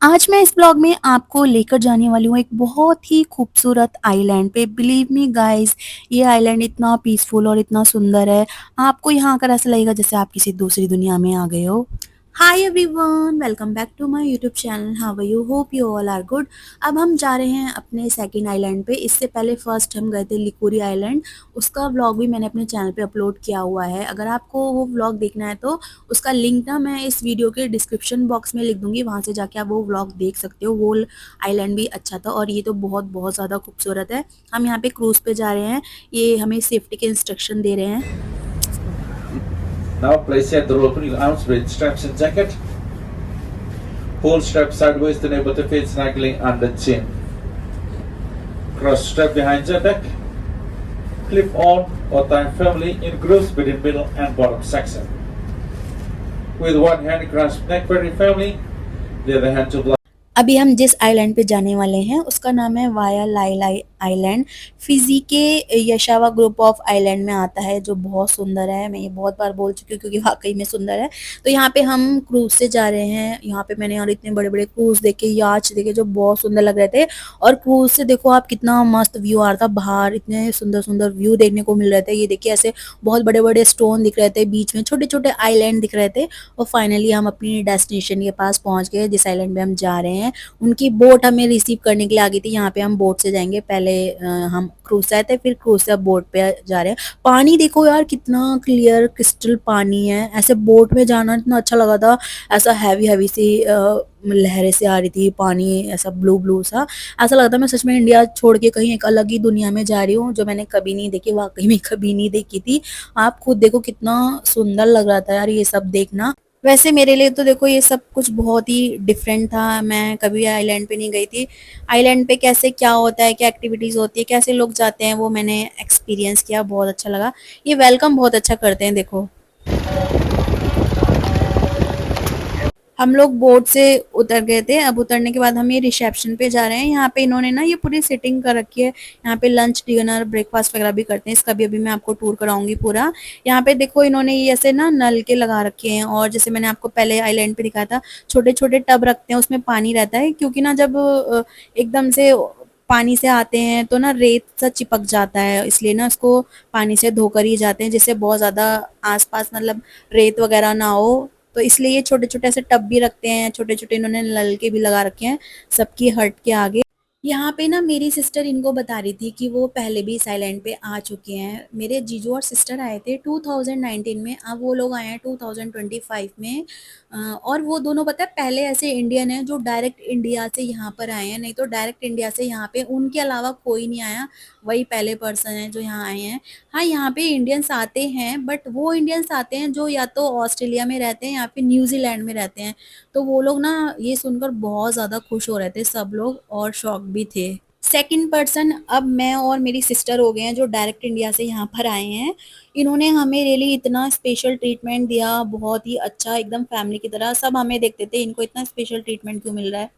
आज मैं इस ब्लॉग में आपको लेकर जाने वाली हूँ एक बहुत ही खूबसूरत आइलैंड पे। बिलीव मी गाइस, ये आइलैंड इतना पीसफुल और इतना सुंदर है। आपको यहाँ आकर ऐसा लगेगा जैसे आप किसी दूसरी दुनिया में आ गए हो। Hi everyone, welcome back to my YouTube channel. How are you? Hope you all are good. अब हम जा रहे हैं अपने सेकंड आइलैंड पे। इससे पहले फर्स्ट हम गए थे लिकुरी आइलैंड। उसका व्लॉग भी मैंने अपने चैनल पे अपलोड किया हुआ है। अगर आपको वो व्लॉग देखना है तो उसका लिंक ना मैं इस वीडियो के डिस्क्रिप्शन बॉक्स में लिख दूंगी, वहाँ से जाके आप वो व्लॉग देख सकते हो। वो आइलैंड भी अच्छा था और ये तो बहुत बहुत ज़्यादा खूबसूरत है। हम यहाँ पे क्रूज़ पे जा रहे हैं। ये हमें सेफ्टी के इंस्ट्रक्शन दे रहे हैं। Now place at the opening arms with straps and jacket. Pull strap sideways to enable to fit snugly under chin. Cross strap behind your back. Clip on or tie firmly in grooves between middle and bottom section. With one hand grasp neck very firmly, the other hand to block. अभी हम जिस island पे जाने वाले हैं उसका नाम है वाया लाइलाई आइलैंड। फिजी के यशावा ग्रुप ऑफ आइलैंड में आता है, जो बहुत सुंदर है। मैं ये बहुत बार बोल चुकी हूँ क्योंकि वाकई में सुंदर है। तो यहाँ पे हम क्रूज से जा रहे हैं। यहाँ पे मैंने और इतने बड़े बड़े क्रूज देखे, याच देखे जो बहुत सुंदर लग रहे थे। और क्रूज से देखो आप, कितना मस्त व्यू आ रहा था बाहर। इतने सुंदर सुंदर व्यू देखने को मिल रहे थे। ये देखिए, ऐसे बहुत बड़े बड़े स्टोन दिख रहे थे, बीच में छोटे छोटे आइलैंड दिख रहे थे। और फाइनली हम अपनी डेस्टिनेशन के पास पहुंच गए, जिस आइलैंड पे हम जा रहे हैं। उनकी बोट हमें रिसीव करने के लिए आ गई थी। यहाँ पे हम बोट से जाएंगे। पहले हम क्रूज से आए थे, फिर क्रूज से अब बोट पे जा रहे हैं। पानी देखो यार, कितना क्लियर क्रिस्टल पानी है। ऐसे बोट में जाना इतना अच्छा लगा था। ऐसा हैवी हैवी सी लहरें से आ रही थी, पानी ऐसा ब्लू ब्लू सा। ऐसा लगता मैं सच में इंडिया छोड़ के कहीं एक अलग ही दुनिया में जा रही हूँ, जो मैंने कभी नहीं देखी। वाकई में कभी नहीं देखी थी। आप खुद देखो कितना सुंदर लग रहा था यार ये सब देखना। वैसे मेरे लिए तो देखो ये सब कुछ बहुत ही डिफरेंट था। मैं कभी आइलैंड पे नहीं गई थी। आइलैंड पे कैसे क्या होता है, क्या एक्टिविटीज़ होती है, कैसे लोग जाते हैं, वो मैंने एक्सपीरियंस किया। बहुत अच्छा लगा। ये वेलकम बहुत अच्छा करते हैं देखो। हम लोग बोट से उतर गए थे। अब उतरने के बाद हम ये रिसेप्शन पे जा रहे हैं। यहाँ पे इन्होंने ना ये पूरी सिटिंग कर रखी है। यहाँ पे लंच डिनर ब्रेकफास्ट वगैरह भी करते हैं। इसका भी अभी मैं आपको टूर कराऊंगी पूरा। यहाँ पे देखो इन्होंने ये ऐसे ना नल के लगा रखे हैं, और जैसे मैंने आपको पहले आइलैंड पे दिखाया था, छोटे छोटे टब रखते हैं, उसमें पानी रहता है। क्योंकि ना जब एकदम से पानी से आते हैं तो ना रेत सा चिपक जाता है, इसलिए ना उसको पानी से धोकर ही जाते हैं, जिससे बहुत ज़्यादा आसपास मतलब रेत वगैरह ना हो। तो इसलिए ये छोटे छोटे ऐसे टब भी रखते हैं। छोटे छोटे इन्होंने नल के भी लगा रखे हैं सबकी हट के आगे। यहाँ पे ना मेरी सिस्टर इनको बता रही थी कि वो पहले भी इस आइलैंड पे आ चुके हैं। मेरे जीजू और सिस्टर आए थे 2019 में, अब वो लोग आए हैं 2025 में। और वो दोनों पता है पहले ऐसे इंडियन हैं जो डायरेक्ट इंडिया से यहाँ पर आए हैं। नहीं तो डायरेक्ट इंडिया से यहाँ पे उनके अलावा कोई नहीं आया। वही पहले पर्सन है जो यहाँ आए हैं। हाँ, यहाँ पे इंडियंस आते हैं, बट वो इंडियंस आते हैं जो या तो ऑस्ट्रेलिया में रहते हैं या फिर न्यूजीलैंड में रहते हैं। तो वो लोग ना ये सुनकर बहुत ज़्यादा खुश हो रहे थे सब लोग, और शॉक भी थे। सेकंड पर्सन अब मैं और मेरी सिस्टर हो गए हैं जो डायरेक्ट इंडिया से यहाँ पर आए हैं। इन्होंने हमें रियली इतना स्पेशल ट्रीटमेंट दिया, बहुत ही अच्छा, एकदम फैमिली की तरह। सब हमें देखते थे इनको इतना स्पेशल ट्रीटमेंट क्यों मिल रहा है।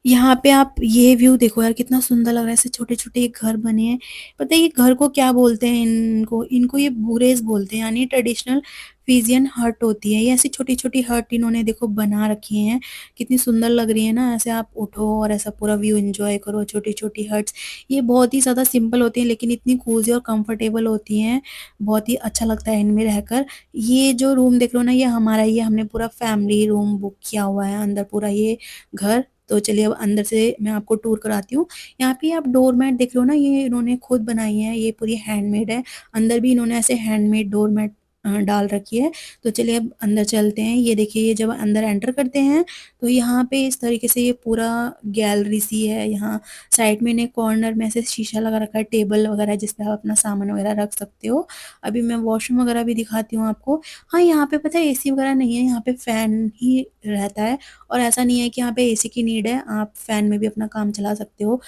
यहाँ पे आप ये व्यू देखो यार, कितना सुंदर लग रहा है। ऐसे छोटे छोटे घर बने हैं। पता है ये घर को क्या बोलते हैं? इनको इनको ये बूरेस बोलते हैं, यानी ट्रेडिशनल फिजियन हट होती है। ये ऐसी छोटी छोटी हट इन्होंने देखो बना रखी हैं। कितनी सुंदर लग रही है ना। ऐसे आप उठो और ऐसा पूरा व्यू एंजॉय करो। छोटी छोटी हट्स ये बहुत ही ज़्यादा सिंपल होती हैं, लेकिन इतनी कोजी और कंफर्टेबल होती हैं। बहुत ही अच्छा लगता है इनमें रहकर। ये जो रूम देख रहे हो ना, ये हमारा ही है। हमने पूरा फैमिली रूम बुक किया हुआ है अंदर पूरा ये घर। तो चलिए अब अंदर से मैं आपको टूर कराती हूँ। यहाँ पे आप डोर मैट देख रहे हो ना, ये इन्होंने खुद बनाई है। ये पूरी हैंडमेड है। अंदर भी इन्होंने ऐसे हैंडमेड डोर मैट डाल रखी है। तो चलिए अब अंदर चलते हैं। ये देखिए, ये जब अंदर एंटर करते हैं तो यहाँ पे इस तरीके से ये पूरा गैलरी सी है। यहाँ साइड में इन्हें कॉर्नर में ऐसे शीशा लगा रखा है, टेबल वगैरह जिस पे आप अपना सामान वगैरह रख सकते हो। अभी मैं वॉशरूम वगैरह भी दिखाती हूँ आपको। हाँ, यहाँ पे पता है एसी वगैरह नहीं है, यहाँ पे फैन ही रहता है। और ऐसा नहीं है कि यहाँ पे एसी की नीड है, आप फैन में भी अपना काम चला सकते हो।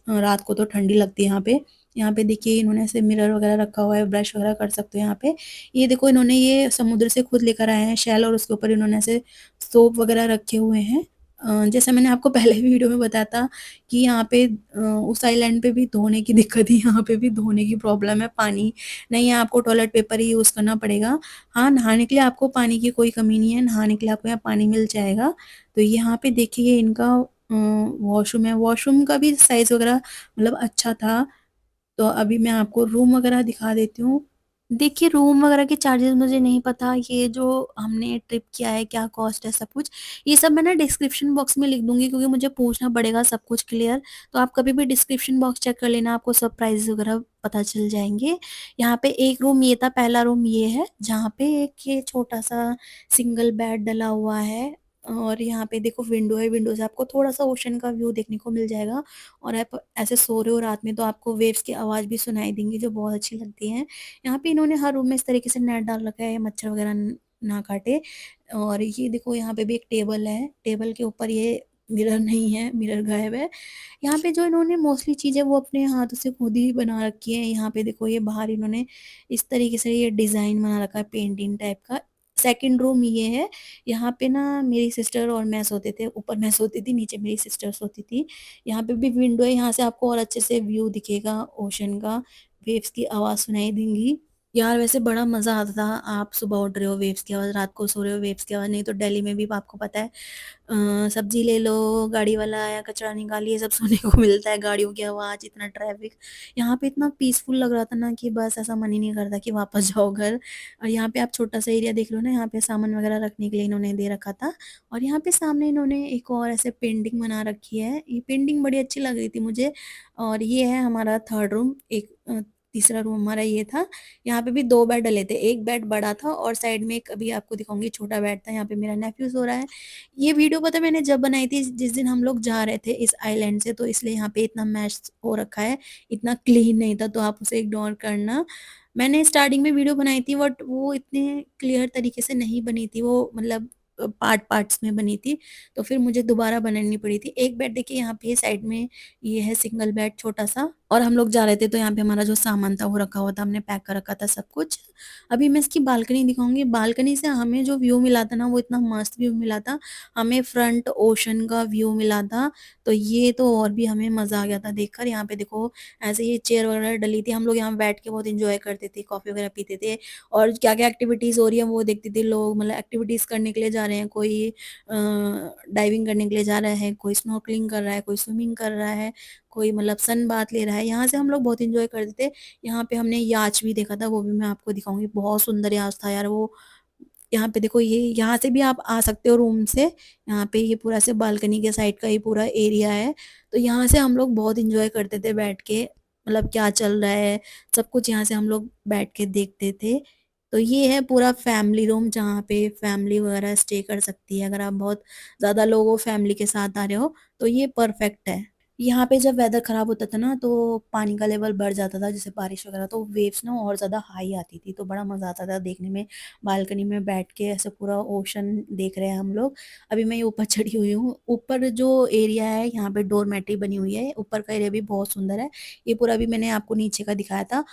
रात को तो ठंडी लगती है यहाँ पे। यहाँ पे देखिए इन्होंने ऐसे मिरर वगैरह रखा हुआ है, ब्रश वगैरह कर सकते हो यहाँ पे। ये देखो इन्होंने ये समुद्र से खुद लेकर आए हैं शेल, और उसके ऊपर इन्होंने ऐसे सोप वगैरह रखे हुए हैं। जैसा मैंने आपको पहले भी वीडियो में बताया था कि यहाँ पे उस आइलैंड पे भी धोने की दिक्कत है, यहाँ पे भी धोने की प्रॉब्लम है, पानी नहीं है, आपको टॉयलेट पेपर ही यूज़ करना पड़ेगा। हाँ, नहाने के लिए आपको पानी की कोई कमी नहीं है, नहाने के लिए आपको यहाँ पानी मिल जाएगा। तो यहाँ पे देखिए ये इनका वॉशरूम है, वॉशरूम का भी साइज़ वगैरह मतलब अच्छा था। तो अभी मैं आपको रूम वगैरह दिखा देती हूँ। देखिए रूम वगैरह के चार्जेस मुझे नहीं पता, ये जो हमने ट्रिप किया है क्या कॉस्ट है सब कुछ, ये सब मैं ना डिस्क्रिप्शन बॉक्स में लिख दूँगी क्योंकि मुझे पूछना पड़ेगा सब कुछ क्लियर। तो आप कभी भी डिस्क्रिप्शन बॉक्स चेक कर लेना, आपको सब प्राइस वगैरह पता चल जाएँगे। यहाँ पे एक रूम ये था, पहला रूम ये है, जहाँ पे एक ये छोटा-सा सिंगल बेड डला हुआ है और यहाँ पे देखो विंडो है, विंडो से आपको थोड़ा-सा ओशन का व्यू देखने को मिल जाएगा। और आप ऐसे सो रहे हो रात में तो आपको वेव्स की आवाज़ भी सुनाई देंगी जो बहुत अच्छी लगती है। यहाँ पे इन्होंने हर रूम में इस तरीके से नेट डाल रखा है मच्छर वगैरह ना काटे। और ये देखो यहाँ पे भी एक टेबल है, टेबल के ऊपर ये मिरर नहीं है, मिरर गायब है। यहाँ पे जो इन्होंने मोस्टली चीज़ें वो अपने हाथों से खुद ही बना रखी है। यहाँ पे देखो ये बाहर इन्होंने इस तरीके से ये डिज़ाइन बना रखा है पेंटिंग टाइप का। सेकंड रूम ये है, यहाँ पे ना मेरी सिस्टर और मैं सोते थे, ऊपर मैं सोती थी, नीचे मेरी सिस्टर सोती थी। यहाँ पे भी विंडो है, यहाँ से आपको और अच्छे से व्यू दिखेगा ओशन का, वेव्स की आवाज़ सुनाई देंगी। यार वैसे बड़ा मज़ा आता था, आप सुबह उठ रहे हो वेव्स की आवाज़, रात को सो रहे हो वेव्स की आवाज़, नहीं तो दिल्ली में भी आपको पता है सब्जी ले लो, गाड़ी वाला आया कचरा निकालिए, ये सब सुनने को मिलता है, गाड़ियों की आवाज़, इतना ट्रैफ़िक। यहाँ पे इतना पीसफुल लग रहा था ना कि बस ऐसा मन ही नहीं करता कि वापस जाओ घर। और यहाँ पे आप छोटा-सा एरिया देख लो ना, यहाँ पे सामान वगैरह रखने के लिए इन्होंने दे रखा था। और यहाँ पे सामने इन्होंने एक और ऐसे पेंटिंग बना रखी है, ये पेंटिंग बड़ी अच्छी लग रही थी मुझे। और ये है हमारा थर्ड रूम, एक तीसरा रूम हमारा ये था। यहाँ पे भी 2 बेड डले थे, एक बेड बड़ा था और साइड में एक अभी आपको दिखाऊँगी छोटा बेड था, यहाँ पे मेरा नेफ्यू सो रहा है। ये वीडियो पता है मैंने जब बनाई थी जिस दिन हम लोग जा रहे थे इस आइलैंड से, तो इसलिए यहाँ पे इतना मैश हो रखा है, इतना क्लीन नहीं था तो आप उसे इग्नोर करना। मैंने स्टार्टिंग में वीडियो बनाई थी बट वो इतने क्लियर तरीके से नहीं बनी थी, वो मतलब पार्ट्स में बनी थी, तो फिर मुझे दोबारा बनानी पड़ी थी। एक बेड देखिए यहाँ पे साइड में ये है सिंगल बेड छोटा-सा, और हम लोग जा रहे थे तो यहाँ पे हमारा जो सामान था वो रखा हुआ था, हमने पैक कर रखा था सब कुछ। अभी मैं इसकी बालकनी दिखाऊँगी, बालकनी से हमें जो व्यू मिला था ना वो इतना मस्त व्यू मिला था। हमें फ्रंट ओशन का व्यू मिला था, तो ये तो और भी हमें मज़ा आ गया था देखकर। यहाँ पे देखो ऐसे ही चेयर वगैरह डली थी, हम लोग यहाँ बैठ के बहुत एन्जॉय करते थे, कॉफ़ी वगैरह पीते थे और क्या-क्या एक्टिविटीज़ हो रही है वो देखते थे लोग। मतलब एक्टिविटीज़ करने के लिए जा रहे हैं, कोई डाइविंग करने के लिए जा रहा है, कोई स्नॉर्कलिंग कर रहा है, कोई स्विमिंग कर रहा है, कोई मतलब सन बाथ ले रहा है। यहाँ से हम लोग बहुत एन्जॉय करते थे। यहाँ पे हमने याच भी देखा था, वो भी मैं आपको दिखाऊँगी, बहुत सुंदर याच था यार वो। यहाँ पे देखो ये यहाँ से भी आप आ सकते हो रूम से, यहाँ पे ये पूरा ऐसे बालकनी के साइड का ये पूरा एरिया है। तो यहाँ से हम लोग बहुत एन्जॉय करते थे बैठ के, मतलब क्या चल रहा है, सब कुछ यहाँ से हम लोग बैठ के देखते थे। तो ये है पूरा फैमिली रूम जहाँ पे फैमिली वगैरह स्टे कर सकती है। अगर आप बहुत ज़्यादा लोग हो, फैमिली के साथ आ रहे हो, तो ये परफेक्ट है। यहाँ पे जब वेदर ख़राब होता था ना, तो पानी का लेवल बढ़ जाता था, जैसे बारिश वगैरह, तो वेव्स ना और ज़्यादा हाई आती थी, तो बड़ा मज़ा आता था देखने में। बालकनी में बैठ के ऐसे पूरा ओशन देख रहे हैं हम लोग। अभी मैं ये ऊपर चढ़ी हुई हूँ। ऊपर जो एरिया है यहाँ पे डोरमेट्री बनी हुई है, ऊपर का एरिया भी बहुत सुंदर है। ये पूरा अभी मैंने आपको नीचे का दिखाया था।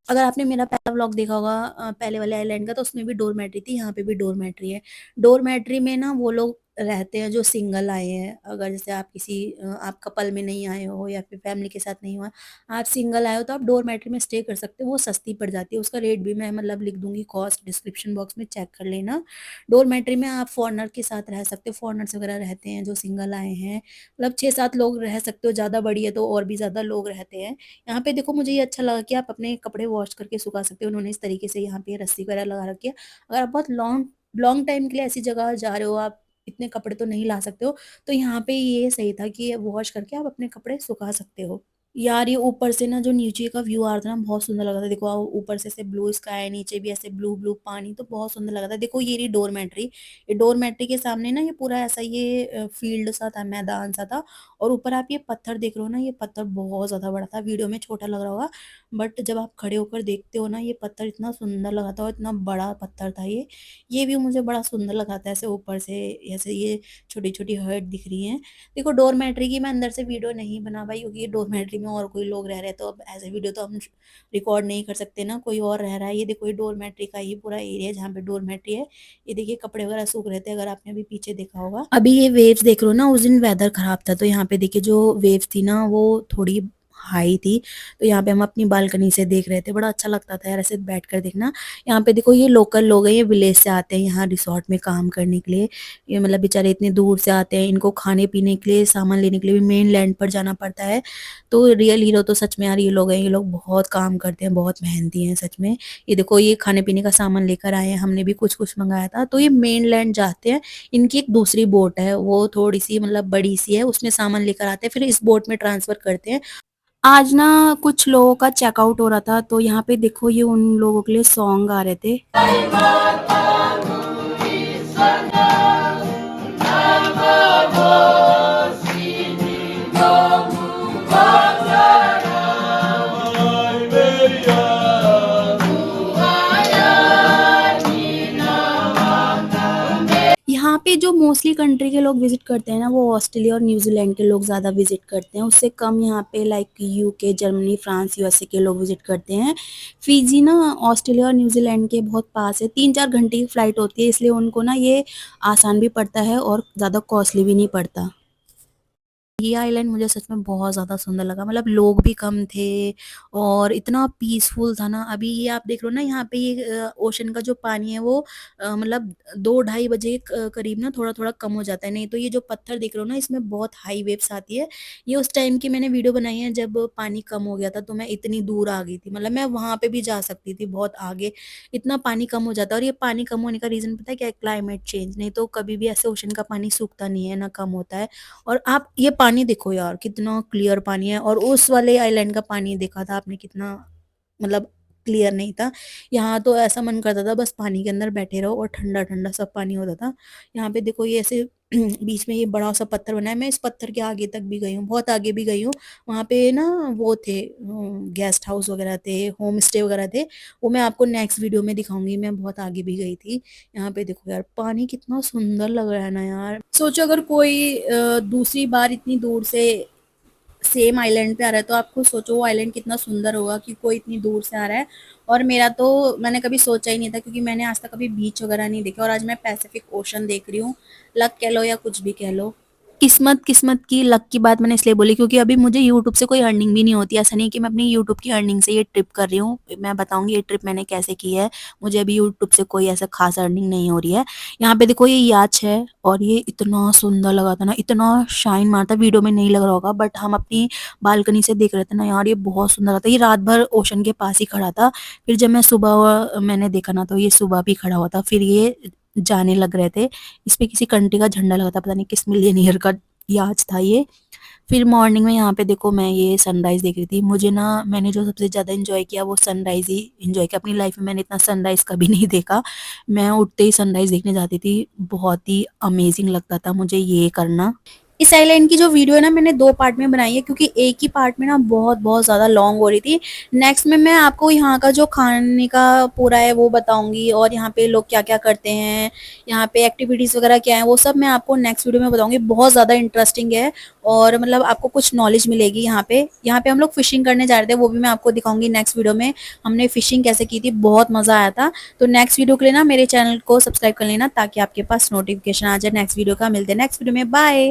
अगर आपने मेरा पहला व्लॉग देखा होगा पहले वाले आइलैंड का, तो उसमें भी डोरमेट्री थी, यहाँ पे भी डोरमेट्री है। डोरमेट्री में ना वो लोग रहते हैं जो सिंगल आए हैं। अगर जैसे आप किसी आप कपल में नहीं आए हो या फिर फैमिली के साथ नहीं हुआ, आप सिंगल आए हो तो आप डोरमेट्री में स्टे कर सकते हो, वो सस्ती पड़ जाती है। उसका रेट भी मैं मतलब लिख दूँगी, कॉस्ट डिस्क्रिप्शन बॉक्स में चेक कर लेना। डोरमेट्री में आप फॉरेनर के साथ रह सकते हो, फॉरेनर्स वगैरह रहते हैं जो सिंगल आए हैं, मतलब 6-7 लोग रह सकते हो, ज़्यादा बड़ी है तो और भी ज़्यादा लोग रहते हैं। यहाँ पे देखो मुझे ये अच्छा लगा कि आप अपने कपड़े वॉश करके सुखा सकते हो। उन्होंने इस तरीके से यहाँ पे रस्सी वगैरह लगा रखी है। अगर आप बहुत लॉन्ग लॉन्ग टाइम के लिए ऐसी जगह जा रहे हो, आप इतने कपड़े तो नहीं ला सकते हो, तो यहाँ पे ये सही था कि वॉश करके आप अपने कपड़े सुखा सकते हो। यार ये ऊपर से ना जो नीचे का व्यू आ रहा था ना, बहुत सुंदर लग रहा था। देखो ऊपर से ऐसे ब्लू स्काई, नीचे भी ऐसे ब्लू ब्लू पानी, तो बहुत सुंदर लग रहा था। देखो ये रही डोरमेट्री, ये डोरमेट्री के सामने ना ये पूरा ऐसा ये फील्ड सा था, मैदान सा था। और ऊपर आप ये पत्थर देख रहे हो ना, ये पत्थर बहुत ज़्यादा बड़ा था। वीडियो में छोटा लग रहा होगा बट जब आप खड़े होकर देखते हो ना, ये पत्थर इतना सुंदर लगा था और इतना बड़ा पत्थर था ये। ये व्यू मुझे बड़ा सुंदर लगा था, ऐसे ऊपर से ऐसे ये छोटी-छोटी हर्ट दिख रही हैं। देखो डोरमेट्री की मैं अंदर से वीडियो नहीं बना पाई क्योंकि ये डोरमेट्री में और कोई लोग रह रहे हैं, तो अब ऐसे वीडियो तो हम रिकॉर्ड नहीं कर सकते ना, कोई और रह रहा है। ये देखो ये डोरमेट्री का ही पूरा एरिया है जहाँ पे डोरमेट्री है। ये देखिए कपड़े वगैरह सूख रहे थे, अगर आपने अभी पीछे देखा होगा। अभी ये वेव्स देख रहे हो ना, उस दिन वेदर खराब था तो यहाँ पे देखिए जो वेव्स थी ना वो थोड़ी हाई थी, तो यहाँ पे हम अपनी बालकनी से देख रहे थे। बड़ा अच्छा लगता था यार ऐसे बैठ कर देखना। यहाँ पे देखो ये लोकल लोग हैं, ये विलेज से आते हैं यहाँ रिसोर्ट में काम करने के लिए। ये मतलब बेचारे इतने दूर से आते हैं, इनको खाने पीने के लिए सामान लेने के लिए भी मेन लैंड पर जाना पड़ता है। तो रियल हीरो तो सच में यार ये लोग हैं, ये लोग बहुत काम करते हैं, बहुत मेहनती हैं सच में। ये देखो ये खाने पीने का सामान लेकर आए हैं, हमने भी कुछ कुछ मंगाया था। तो ये मेन लैंड जाते हैं, इनकी एक दूसरी बोट है, वो थोड़ी सी मतलब बड़ी सी है, उसमें सामान लेकर आते हैं, फिर इस बोट में ट्रांसफर करते हैं। आज ना कुछ लोगों का चेकआउट हो रहा था, तो यहाँ पे देखो ये उन लोगों के लिए सॉन्ग आ रहे थे। यहाँ पे जो मोस्टली कंट्री के लोग विजिट करते हैं ना, वो ऑस्ट्रेलिया और न्यूजीलैंड के लोग ज़्यादा विजिट करते हैं। उससे कम यहाँ पे like UK, Germany, France, USA के लोग विजिट करते हैं। फिजी ना ऑस्ट्रेलिया और न्यूजीलैंड के बहुत पास है, 3-4 घंटे की फ़्लाइट होती है, इसलिए उनको ना ये आसान भी पड़ता है और ज़्यादा कॉस्टली भी नहीं पड़ता। ये आइलैंड मुझे सच में बहुत ज़्यादा सुंदर लगा, मतलब लोग भी कम थे और इतना पीसफुल था ना। अभी ये आप देख रहे हो ना, यहाँ पे ये ओशन का जो पानी है वो मतलब 2-2:30 बजे करीब ना थोड़ा थोड़ा कम हो जाता है। नहीं तो ये जो पत्थर देख रहे हो ना, इसमें बहुत हाई वेव्स आती है। ये उस टाइम की मैंने वीडियो बनाई है जब पानी कम हो गया था, तो मैं इतनी दूर आ गई थी, मतलब मैं वहां पे भी जा सकती थी बहुत आगे। इतना पानी कम हो जाता है, और ये पानी कम होने का रीजन पता है क्या है? Climate change. नहीं तो कभी भी ऐसे ओशन का पानी सूखता नहीं है ना कम होता है। और आप ये पानी देखो यार, कितना क्लियर पानी है, और उस वाले आइलैंड का पानी देखा था आपने कितना मतलब क्लियर नहीं था। यहाँ तो ऐसा मन करता था बस पानी के अंदर बैठे रहो, और ठंडा ठंडा सब पानी होता था। यहाँ पे देखो ये ऐसे बीच में ये बड़ा सा पत्थर बना है, मैं इस पत्थर के आगे तक भी गई हूँ, बहुत आगे भी गई हूँ। वहाँ पे ना वो थे गेस्ट हाउस वगैरह थे, होम स्टे वगैरह थे, वो मैं आपको नेक्स्ट वीडियो में दिखाऊंगी। मैं बहुत आगे भी गई थी। यहाँ पे देखो यार पानी कितना सुंदर लग रहा है ना यार। सोचो अगर कोई दूसरी बार इतनी दूर से सेम आइलैंड पे आ रहा है, तो आप खुद सोचो वो आइलैंड कितना सुंदर होगा कि कोई इतनी दूर से आ रहा है। और मेरा तो मैंने कभी सोचा ही नहीं था, क्योंकि मैंने आज तक कभी बीच वगैरह नहीं देखा, और आज मैं पैसिफिक ओशन देख रही हूँ। लक कह लो या कुछ भी कह लो। किस्मत किस्मत की लक की बात मैंने इसलिए बोली क्योंकि अभी मुझे यूट्यूब से कोई अर्निंग भी नहीं होती। ऐसा नहीं कि मैं अपनी यूट्यूब की अर्निंग से ये ट्रिप कर रही हूँ। मैं बताऊंगी ये ट्रिप मैंने कैसे की है। मुझे अभी यूट्यूब से कोई ऐसा खास अर्निंग नहीं हो रही है। यहाँ पे देखो ये याच है, और ये इतना सुंदर लगा था ना, इतना शाइन मारता, वीडियो में नहीं लग रहा होगा बट हम अपनी बालकनी से देख रहे थे ना यार, ये बहुत सुंदर था। ये रात भर ओशन के पास ही खड़ा था, फिर जब मैं सुबह मैंने देखा ना, तो ये सुबह भी खड़ा हुआ था, फिर ये जाने लग रहे थे। इस पे किसी कंट्री का झंडा लगा था, पता नहीं किस मिलियनियर का याच था ये। फिर मॉर्निंग में यहाँ पे देखो मैं ये सनराइज देख रही थी। मुझे ना मैंने जो सबसे ज्यादा एंजॉय किया वो सनराइज ही एंजॉय किया। अपनी लाइफ में मैंने इतना सनराइज कभी नहीं देखा। मैं उठते ही सनराइज देखने जाती थी, बहुत ही अमेजिंग लगता था मुझे ये करना। इस आइलैंड की जो वीडियो है ना, मैंने 2 पार्ट में बनाई है, क्योंकि एक ही पार्ट में ना बहुत बहुत ज़्यादा लॉन्ग हो रही थी। नेक्स्ट में मैं आपको यहाँ का जो खाने का पूरा है वो बताऊंगी, और यहाँ पे लोग क्या क्या करते हैं, यहाँ पे एक्टिविटीज़ वगैरह क्या है, वो सब मैं आपको नेक्स्ट वीडियो में बताऊंगी। बहुत ज़्यादा इंटरेस्टिंग है, और मतलब आपको कुछ नॉलेज मिलेगी। यहाँ पे हम लोग फिशिंग करने जा रहे थे, वो भी मैं आपको दिखाऊंगी नेक्स्ट वीडियो में। हमने फिशिंग कैसे की थी, बहुत मज़ा आया था। तो नेक्स्ट वीडियो के लिए ना मेरे चैनल को सब्सक्राइब कर लेना, ताकि आपके पास नोटिफिकेशन आ जाए नेक्स्ट वीडियो का। मिलते हैं नेक्स्ट वीडियो में, बाय।